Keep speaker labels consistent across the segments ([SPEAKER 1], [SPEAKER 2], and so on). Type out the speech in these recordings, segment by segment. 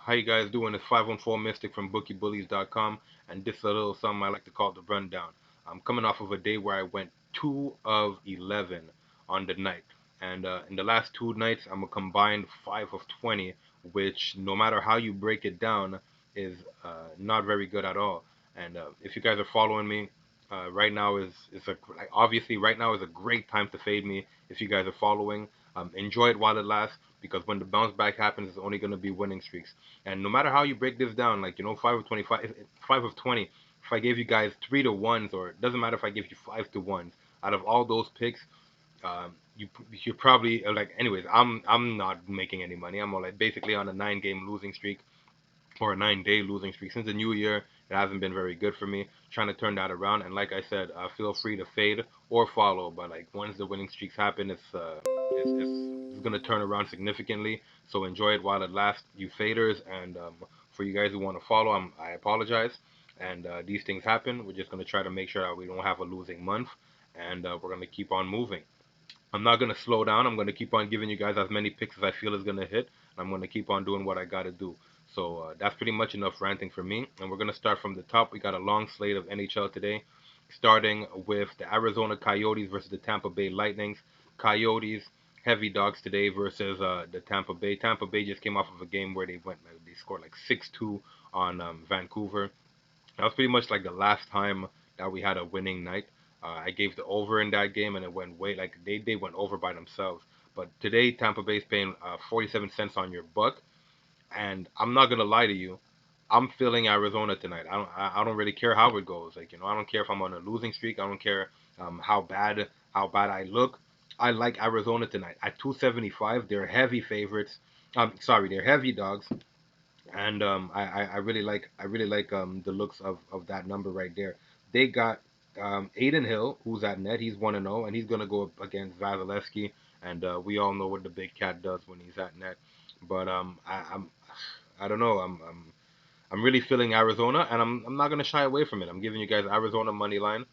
[SPEAKER 1] How you guys doing? It's 514 Mystic from BookieBullies.com, and this is a little something I like to call the rundown. I'm coming off of a day where I went 2 of 11 on the night, and in the last two nights, I'm a combined 5 of 20, which no matter how you break it down, is not very good at all. And if you guys are following me, right now is a like, obviously right now is a great time to fade me. If you guys are following, enjoy it while it lasts because when the bounce back happens, it's only going to be winning streaks. And no matter how you break this down, like 5 of 25, 5 of 20. If I gave you guys 3 to 1s, or it doesn't matter if I give you 5 to 1s, out of all those picks, you're probably like. Anyways, I'm not making any money. I'm like basically on a 9 game losing streak or a 9 day losing streak. Since the new year, it hasn't been very good for me. Trying to turn that around, and like I said, feel free to fade or follow. But like once the winning streaks happen, it's gonna turn around significantly. So enjoy it while it lasts, you faders. And for you guys who want to follow, I apologize. And these things happen. We're just gonna try to make sure that we don't have a losing month, and we're gonna keep on moving. I'm not gonna slow down. I'm gonna keep on giving you guys as many picks as I feel is gonna hit. I'm gonna keep on doing what I gotta do. So that's pretty much enough ranting for me. And we're gonna start from the top. We got a long slate of NHL today, starting with the Arizona Coyotes versus the Tampa Bay Lightnings. Coyotes heavy dogs today versus the Tampa Bay. Tampa Bay just came off of a game where they scored like 6-2 on Vancouver. That was pretty much like the last time that we had a winning night. I gave the over in that game, and it went way like they went over by themselves. But today, Tampa Bay's paying 47 cents on your buck, and I'm not gonna lie to you, I'm feeling Arizona tonight. I don't really care how it goes. Like I don't care if I'm on a losing streak. I don't care how bad I look. I like Arizona tonight at 275. They're heavy favorites. Sorry, they're heavy dogs, and I really like the looks of that number right there. They got Aiden Hill, who's at net. He's 1-0, and he's gonna go up against Vasilevsky, and we all know what the big cat does when he's at net. But I don't know. I'm really feeling Arizona, and I'm not gonna shy away from it. I'm giving you guys Arizona money line.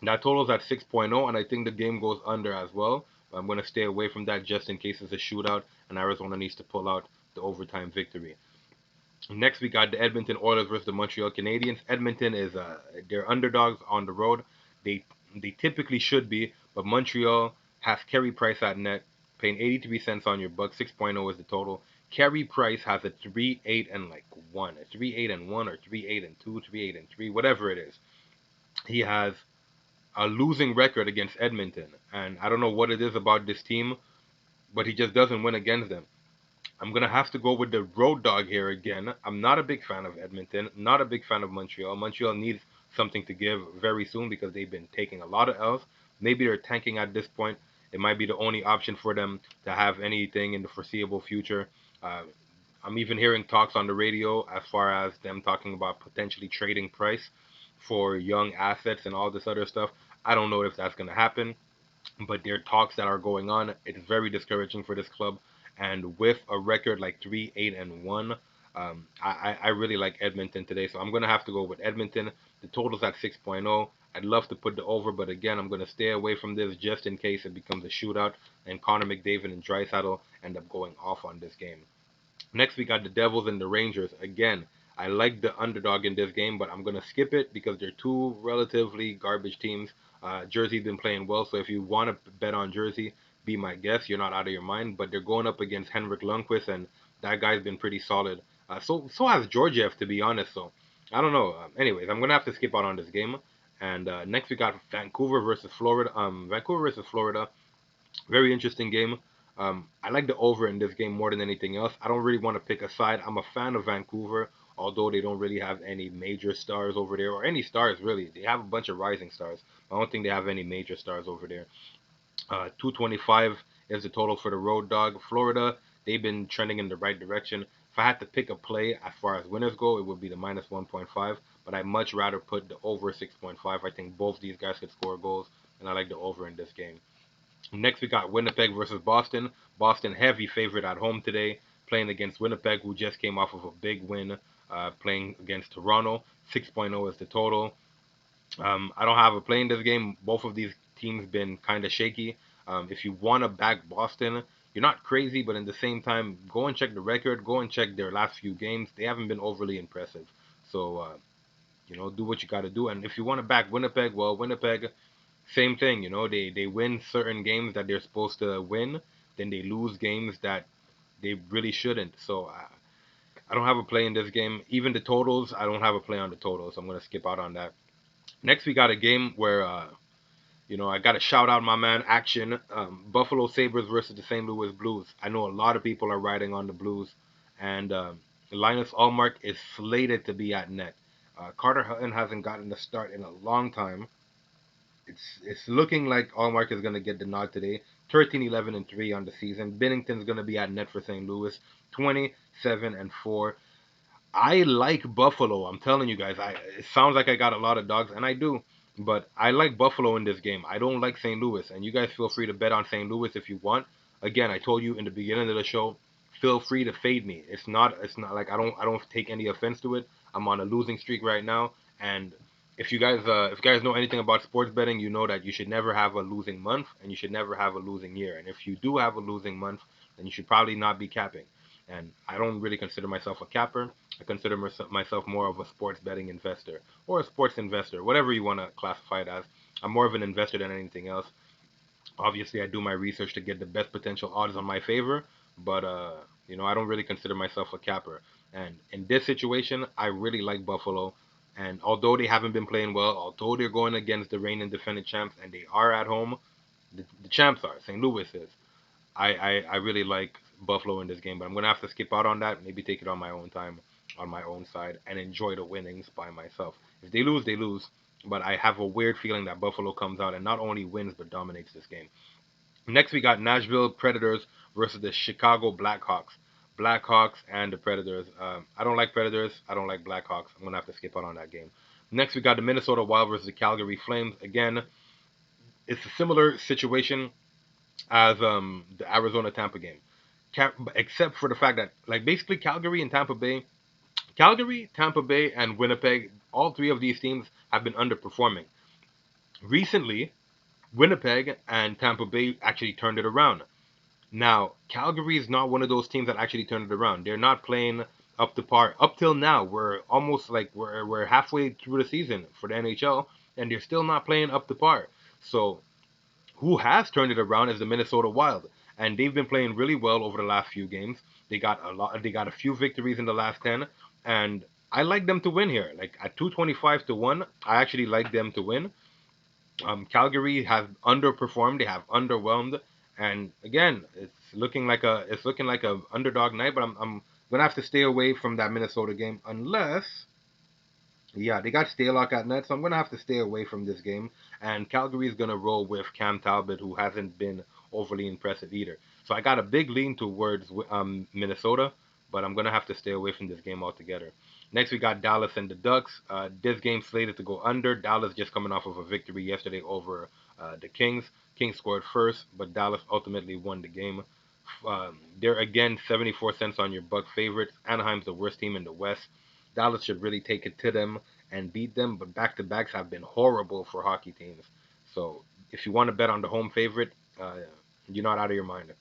[SPEAKER 1] That totals at 6.0, and I think the game goes under as well. But I'm gonna stay away from that just in case it's a shootout and Arizona needs to pull out the overtime victory. Next, we got the Edmonton Oilers versus the Montreal Canadiens. Edmonton is they're underdogs on the road. They they typically should be, but Montreal has Carey Price at net, paying 83 cents on your buck. 6.0 is the total. Carey Price has a 3-8 and like 1, a 3-8 and 1, or 3-8 and 2, 3-8 and 3, whatever it is. He has a losing record against Edmonton, and I don't know what it is about this team, but he just doesn't win against them. I'm gonna have to go with the road dog here again. I'm not a big fan of Edmonton, not a big fan of Montreal. Montreal needs something to give very soon because they've been taking a lot of L's. Maybe they're tanking at this point. It might be the only option for them to have anything in the foreseeable future. Uh, I'm even hearing talks on the radio as far as them talking about potentially trading Price for young assets and all this other stuff. I don't know if that's gonna happen, but there are talks that are going on. It's very discouraging for this club. And with a record like 3-8 and 1, I really like Edmonton today. So I'm gonna have to go with Edmonton. The total's at 6.0. I'd love to put the over, but again, I'm gonna stay away from this just in case it becomes a shootout and Connor McDavid and Draisaitl end up going off on this game. Next, we got the Devils and the Rangers. Again, I like the underdog in this game, but I'm going to skip it because they're two relatively garbage teams. Jersey's been playing well, so if you want to bet on Jersey, be my guest. You're not out of your mind, but they're going up against Henrik Lundqvist, and that guy's been pretty solid. So has Georgiev, to be honest. So I don't know. Anyways, I'm gonna have to skip out on this game. And next we got Vancouver versus Florida. Vancouver versus Florida. Very interesting game. I like the over in this game more than anything else. I don't really want to pick a side. I'm a fan of Vancouver, although they don't really have any major stars over there, or any stars really. They have a bunch of rising stars. I don't think they have any major stars over there. 225 is the total for the road dog. Florida, they've been trending in the right direction. If I had to pick a play as far as winners go, it would be the minus 1.5. But I much rather put the over 6.5. I think both these guys could score goals, and I like the over in this game. Next, we got Winnipeg versus Boston. Boston heavy favorite at home today, playing against Winnipeg, who just came off of a big win, playing against Toronto. 6.0 is the total. I don't have a play in this game. Both of these teams been kind of shaky. If you want to back Boston, you're not crazy, but in the same time, go and check the record. Go and check their last few games. They haven't been overly impressive. So do what you got to do. And if you want to back Winnipeg, well, Winnipeg, same thing. They win certain games that they're supposed to win, then they lose games that they really shouldn't. So I don't have a play in this game. Even the totals, I don't have a play on the totals. I'm gonna skip out on that. Next, we got a game where I got to shout out my man Action. Buffalo Sabres versus the St. Louis Blues. I know a lot of people are riding on the Blues, and Linus Allmark is slated to be at net. Carter Hutton hasn't gotten the start in a long time. It's looking like Allmark is going to get the nod today. 13, 11, and 3 on the season. Binnington's going to be at net for St. Louis. 27 and 4. I like Buffalo. I'm telling you guys. It sounds like I got a lot of dogs, and I do. But I like Buffalo in this game. I don't like St. Louis, and you guys feel free to bet on St. Louis if you want. Again, I told you in the beginning of the show. Feel free to fade me. It's not like I don't take any offense to it. I'm on a losing streak right now, and if you guys know anything about sports betting, you know that you should never have a losing month and you should never have a losing year. And if you do have a losing month, then you should probably not be capping. And I don't really consider myself a capper. I consider myself more of a sports betting investor or a sports investor, whatever you want to classify it as. I'm more of an investor than anything else. Obviously, I do my research to get the best potential odds on my favor, but I don't really consider myself a capper. And in this situation, I really like Buffalo. And although they haven't been playing well, although they're going against the reigning defending champs, and they are at home, the champs are St. Louis is. I really like Buffalo in this game, but I'm gonna have to skip out on that. Maybe take it on my own time, on my own side, and enjoy the winnings by myself. If they lose, they lose. But I have a weird feeling that Buffalo comes out and not only wins but dominates this game. Next, we got Nashville Predators versus the Chicago Blackhawks. Blackhawks and the Predators. I don't like Predators. I don't like Blackhawks. I'm gonna have to skip out on that game. Next, we got the Minnesota Wild versus the Calgary Flames. Again, it's a similar situation as the Arizona Tampa game, except for the fact that like basically Calgary, Tampa Bay, and Winnipeg, all three of these teams have been underperforming recently. Winnipeg and Tampa Bay actually turned it around. Now, Calgary is not one of those teams that actually turned it around. They're not playing up to par. Up till now, we're almost like we're halfway through the season for the NHL, and they're still not playing up to par. So who has turned it around is the Minnesota Wild, and they've been playing really well over the last few games. They got a lot. They got a few victories in the last 10, and I like them to win here. Like at 225 to one, I actually like them to win. Calgary has underperformed. They have underwhelmed, and again, it's looking like a underdog night. But I'm gonna have to stay away from that Minnesota game unless yeah, they got Stalock at net, so I'm gonna have to stay away from this game. And Calgary is gonna roll with Cam Talbot, who hasn't been overly impressive either. So I got a big lean towards Minnesota, but I'm gonna have to stay away from this game altogether. Next, we got Dallas and the Ducks. This game slated to go under. Dallas just coming off of a victory yesterday over the Kings. Kings scored first, but Dallas ultimately won the game. They're again 74 cents on your buck favorites. Anaheim's the worst team in the West. Dallas should really take it to them and beat them, but back to backs have been horrible for hockey teams. So if you want to bet on the home favorite, you're not out of your mind.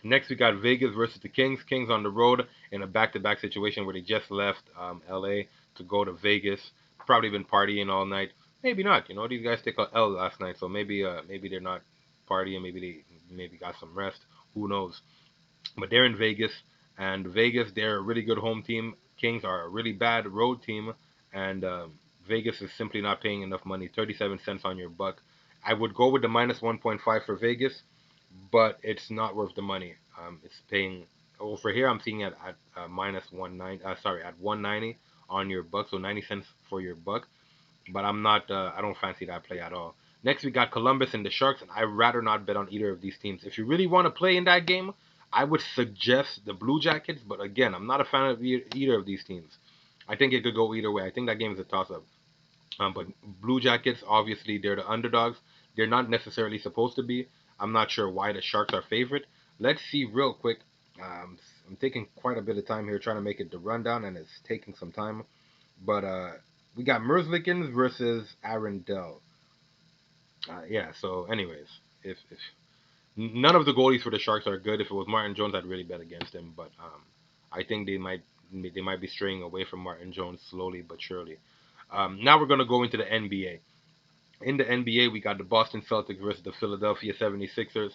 [SPEAKER 1] Next, we got Vegas versus the Kings. Kings on the road in a back to back situation where they just left LA to go to Vegas. Probably been partying all night. Maybe not. These guys took a L last night, so maybe they're not partying. Maybe got some rest. Who knows? But they're in Vegas, and Vegas, they're a really good home team. Kings are a really bad road team, and Vegas is simply not paying enough money. 37 cents on your buck. I would go with the minus 1.5 for Vegas, but it's not worth the money. It's paying over here. I'm seeing it at minus 190. Sorry, at 190 on your buck, so 90 cents for your buck. But I'm not. I don't fancy that play at all. Next, we got Columbus and the Sharks, and I'd rather not bet on either of these teams. If you really want to play in that game, I would suggest the Blue Jackets. But again, I'm not a fan of either of these teams. I think it could go either way. I think that game is a toss-up. But Blue Jackets, obviously, they're the underdogs. They're not necessarily supposed to be. I'm not sure why the Sharks are favorite. Let's see real quick. I'm taking quite a bit of time here trying to make it the rundown, and it's taking some time. But we got Merzlikins versus Arundel. Yeah. So, anyways, if None of the goalies for the Sharks are good. If it was Martin Jones, I'd really bet against him. But I think they might be straying away from Martin Jones slowly but surely. Now we're gonna go into the NBA. In the NBA, we got the Boston Celtics versus the Philadelphia 76ers.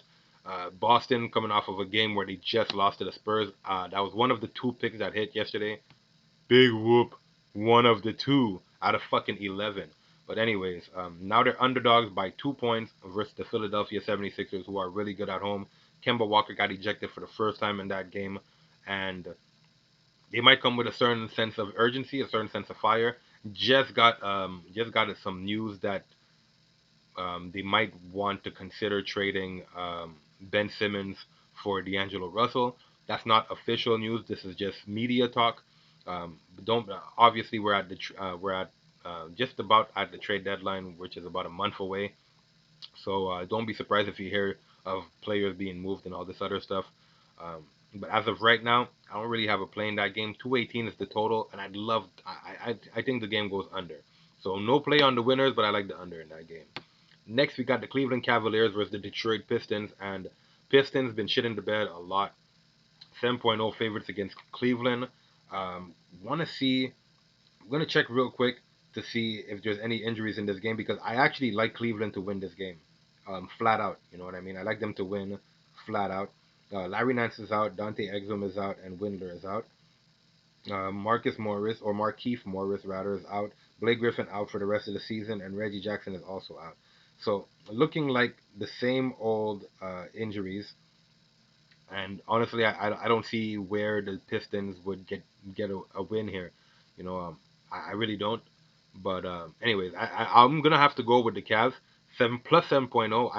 [SPEAKER 1] Boston coming off of a game where they just lost to the Spurs. That was one of the two picks that hit yesterday. Big whoop. One of the two out of fucking 11. But anyways, now they're underdogs by 2 points versus the Philadelphia 76ers, who are really good at home. Kemba Walker got ejected for the first time in that game, and they might come with a certain sense of urgency, a certain sense of fire. Just got some news that they might want to consider trading Ben Simmons for D'Angelo Russell. That's not official news. This is just media talk. Don't Obviously we're at just about at the trade deadline, which is about a month away. So don't be surprised if you hear of players being moved and all this other stuff. Um, but as of right now, I don't really have a play in that game. 218 is the total, and I think the game goes under. So no play on the winners, but I like the under in that game. Next, we got the Cleveland Cavaliers versus the Detroit Pistons, and Pistons been shitting the bed a lot. 7.0 favorites against Cleveland. Um, Want to see? I'm gonna check real quick to see if there's any injuries in this game because I actually like Cleveland to win this game, flat out. You know what I mean? I like them to win, flat out. Larry Nance is out, Dante Exum is out, and Windler is out. Marcus Morris or Markeith Morris rather is out. Blake Griffin out for the rest of the season, and Reggie Jackson is also out. So looking like the same old injuries. And honestly, I don't see where the Pistons would get a win here. You know, I really don't. But anyways, I'm gonna have to go with the Cavs. 7 plus 7.0.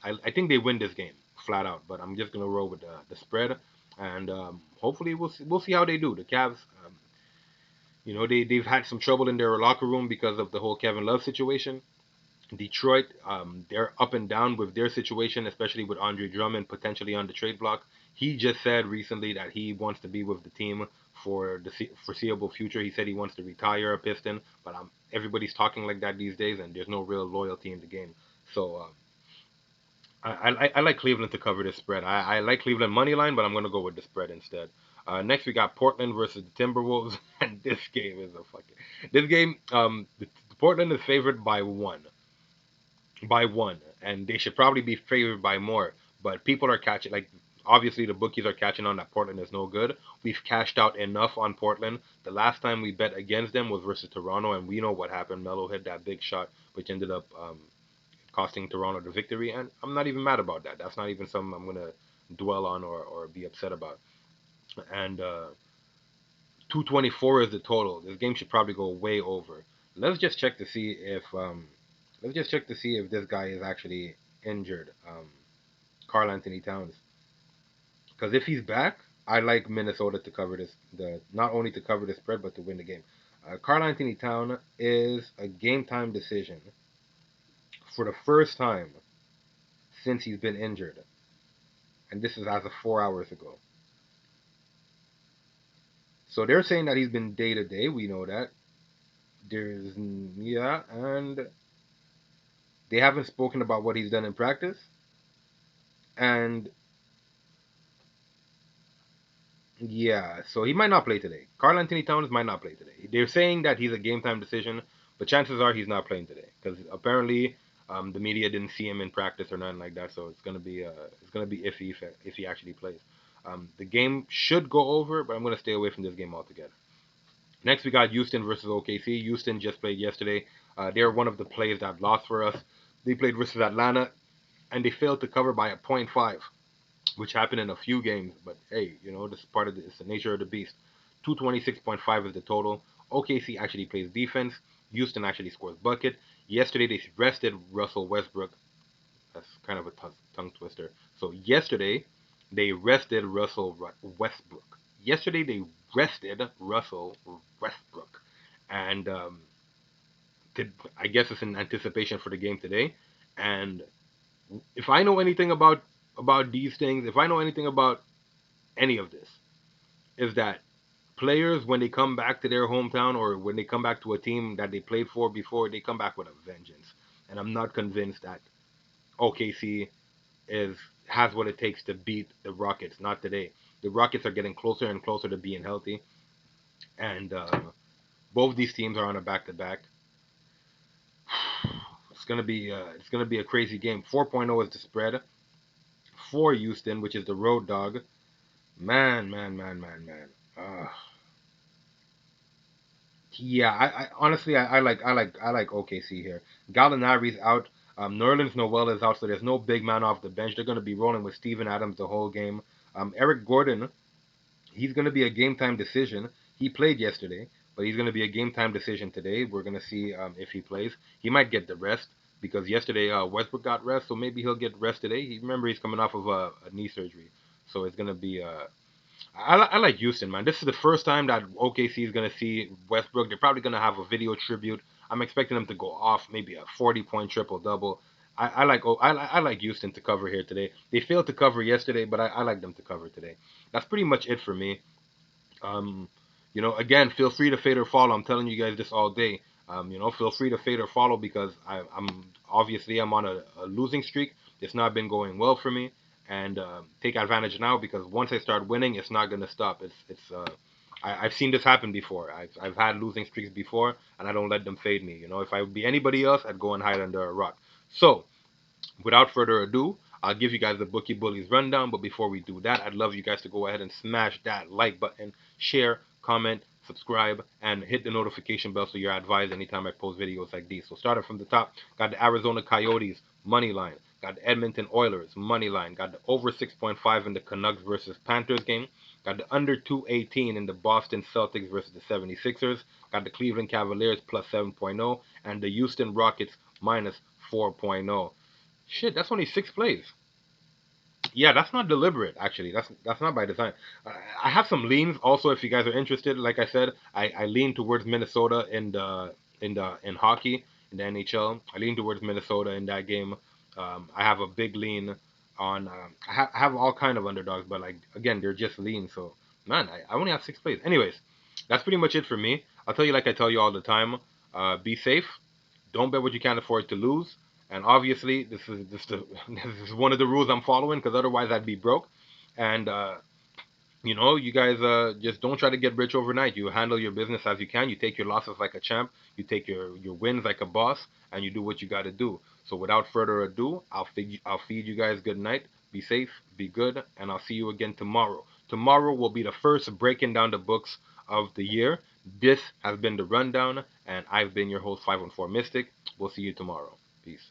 [SPEAKER 1] I think they win this game flat out. But I'm just gonna roll with the spread, and hopefully we'll see how they do. The Cavs, they've had some trouble in their locker room because of the whole Kevin Love situation. Detroit, they're up and down with their situation, especially with Andre Drummond potentially on the trade block. He just said recently that he wants to be with the team for the foreseeable future. He said he wants to retire a Piston, but everybody's talking like that these days, and there's no real loyalty in the game. So I like Cleveland to cover this spread. I like Cleveland money line, but I'm gonna go with the spread instead. Next we got Portland versus the Timberwolves, and this game is a fucking this game. Portland is favored by one, and they should probably be favored by more. But people are catching, like, obviously the bookies are catching on that Portland is no good. We've cashed out enough on Portland. The last time we bet against them was versus Toronto, and we know what happened. Melo hit that big shot, which ended up costing Toronto the victory, and I'm not even mad about that. That's not even something I'm gonna dwell on or be upset about. And 224 is the total. This game should probably go way over. Let's just check to see if this guy is actually injured. Carl Anthony Towns. Because if he's back, I like Minnesota to cover the not only to cover the spread but to win the game. Carl Anthony Towns is a game time decision for the first time since he's been injured, and this is as of 4 hours ago. So they're saying that he's been day to day. We know that. There's Yeah, and they haven't spoken about what he's done in practice, and yeah, so he might not play today. Carl Anthony Towns might not play today. They're saying that he's a game time decision, but chances are he's not playing today because apparently the media didn't see him in practice or nothing like that. So it's gonna be iffy if he actually plays. The game should go over, but I'm gonna stay away from this game altogether. Next, we got Houston versus OKC. Houston just played yesterday. They're one of the plays that lost for us. They played versus Atlanta, and they failed to cover by a point 0.5, which happened in a few games. But hey, this is it's the nature of the beast. 226.5 is the total. OKC actually plays defense. Houston actually scores bucket. Yesterday they rested Russell Westbrook. That's kind of a tongue twister. So yesterday they rested Russell Westbrook. Yesterday they rested Russell Westbrook, and I guess it's in anticipation for the game today. And if I know anything about these things, if I know anything about any of this, is that players when they come back to their hometown or when they come back to a team that they played for before, they come back with a vengeance. And I'm not convinced that OKC is has what it takes to beat the Rockets. Not today. The Rockets are getting closer and closer to being healthy, and both these teams are on a back-to-back. It's gonna be a crazy game. 4.0 is the spread for Houston, which is the road dog. Man, man, man, man, man. Yeah, I honestly I like OKC here. Gallinari's out. Nerlens Noel is out, so there's no big man off the bench. They're gonna be rolling with Steven Adams the whole game. Eric Gordon, he's gonna be a game time decision. He played yesterday, but he's gonna be a game time decision today. We're gonna see if he plays. He might get the rest because yesterday Westbrook got rest, so maybe he'll get rest today. Remember he's coming off of a knee surgery, so it's gonna be I like Houston, man. This is the first time that OKC is gonna see Westbrook. They're probably gonna have a video tribute. I'm expecting them to go off, maybe a 40-point triple double. I like Houston to cover here today. They failed to cover yesterday, but I like them to cover today. That's pretty much it for me. Um, again, feel free to fade or follow. I'm telling you guys this all day. Feel free to fade or follow because I'm on a losing streak. It's not been going well for me, and take advantage now because once I start winning, it's not gonna stop. I've seen this happen before. I've had losing streaks before, and I don't let them fade me. If I would be anybody else, I'd go and hide under a rock. So without further ado, I'll give you guys the Bookie Bullies rundown. But before we do that, I'd love you guys to go ahead and smash that like button, share, comment, subscribe, and hit the notification bell so you're advised anytime I post videos like these. So starting from the top, got the Arizona Coyotes money line, got the Edmonton Oilers money line, got the over 6.5 in the Canucks versus Panthers game, got the under 218 in the Boston Celtics versus the 76ers, got the Cleveland Cavaliers plus 7.0, and the Houston Rockets minus 4.0. Shit, that's only 6 plays. Yeah, that's not deliberate. Actually, that's not by design. I have some leans also. If you guys are interested, like I said, I lean towards Minnesota in hockey in the NHL. I lean towards Minnesota in that game. I have a big lean on. I have all kind of underdogs, but like again, they're just lean. So man, I only have 6 plays. Anyways, that's pretty much it for me. I'll tell you like I tell you all the time. Be safe. Don't bet what you can't afford to lose. And obviously, this is one of the rules I'm following because otherwise I'd be broke. And you guys just don't try to get rich overnight. You handle your business as you can. You take your losses like a champ. You take your wins like a boss, and you do what you got to do. So without further ado, I'll feed you guys good night. Be safe, be good, and I'll see you again tomorrow. Tomorrow will be the first breaking down the books of the year. This has been the rundown, and I've been your host 514 Mystic. We'll see you tomorrow. Peace.